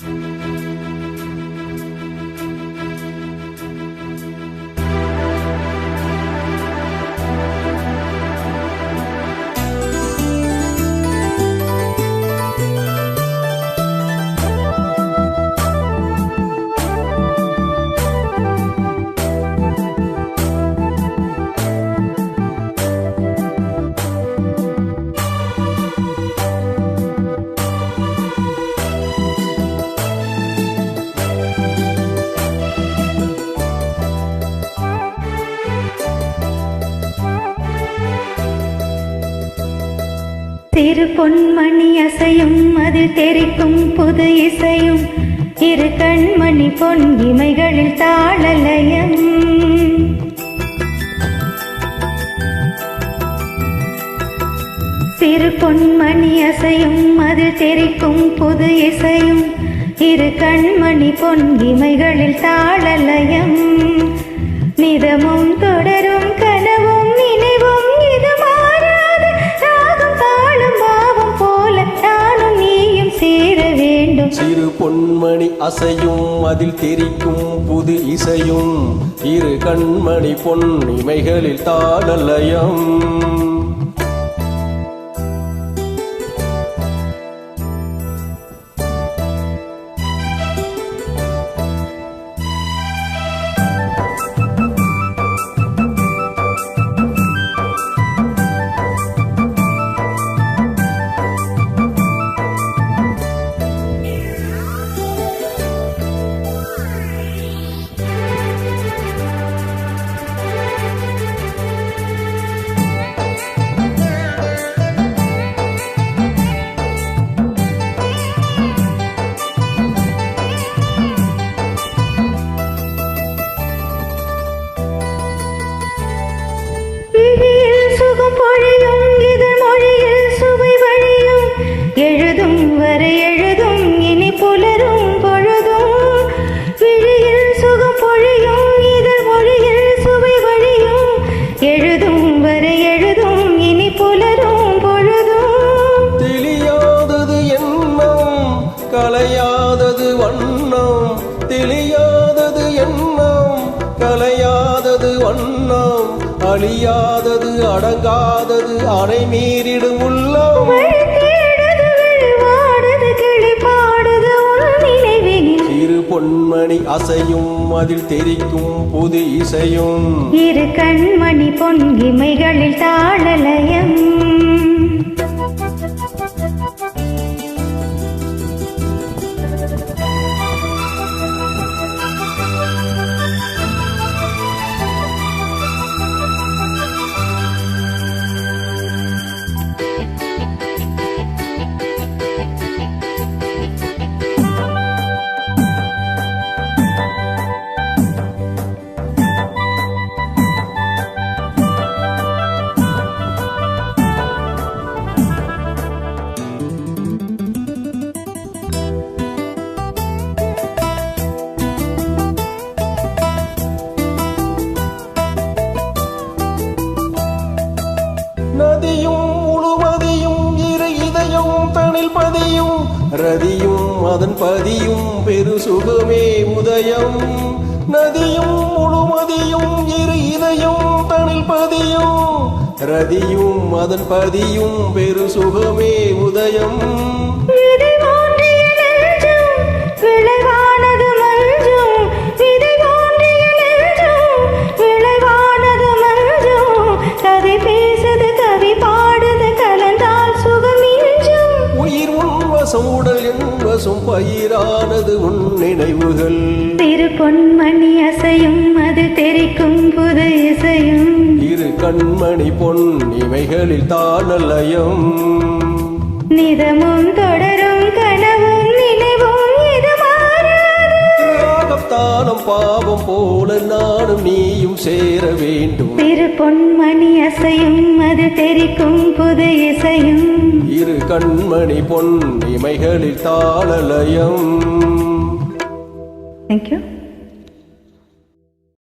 சிறு பொன்மணி அசையும் அதில் தெரிக்கும் புது இசையும் இரு கண்மணி பொன் இமைகளில் தாளலயம். சிறு பொன்மணி அசையும் அதில் தெரிக்கும் புது இசையும் இரு கண்மணி பொன் இமைகளில் தாளலயம். நிதமும் தொடரும் கனவும் நினைவும் இது மாறாது ராகம் தாளம் பாவம் போல நானும் நீயும் சேர வேண்டும். சிறு பொன்மணி அசையும் அதில் தெரிக்கும் புது இசையும் இரு கண்மணி பொன் இமைகளில் தாளலயம். எழுதும் வரை எழுதும் இனி புலரும் பொழுதும் விழியில் சுகம் பொழியும் இதழ் மொழியில் சுவை வழியும். எழுதும் வரை எழுதும் இனி புலரும் பொழுதும். தெரியாதது எண்ணம் கலையாதது வண்ணம், தெரியாதது எண்ணம் கலையாதது வண்ணம், அழியாதது அடங்காதது அணை மீறிடும் உள்ளம். சிறு பொன்மணி அசையும் அதில் தெரிக்கும் புது இசையும் இரு கண்மணி பொன் இமைகளில் தாளலயம். நதியும் முழுமதியும் இரு இதயம் தனில் பதியும் ரதியும் அதன் பதியும் பெரு சுகமே உதயம். நதியும் முழுமதியும் இரு இதயம் தனில் பதியும் ரதியும் அதன் பதியும் பெரு சுகமே உதயம். உடல் என்பசும் பயிரானது உன் நினைவுகள். சிறு பொன்மணி அசையும் அது தெரிக்கும் புது இசையும் இரு கண்மணி பொன் இமைகளில் தாளலயம். நிதமும் தொடரும் கனவும் நினைவும் இது மாறாது ராகம் தாளம் பாவம் போல நானும் நீயும் சேர வேண்டும். சிறு பொன்மணி அசையும் அது தெரிக்கும் புது இசையும் இரு கண்மணி பொன் இமைகளில் தாளலயம். Thank you.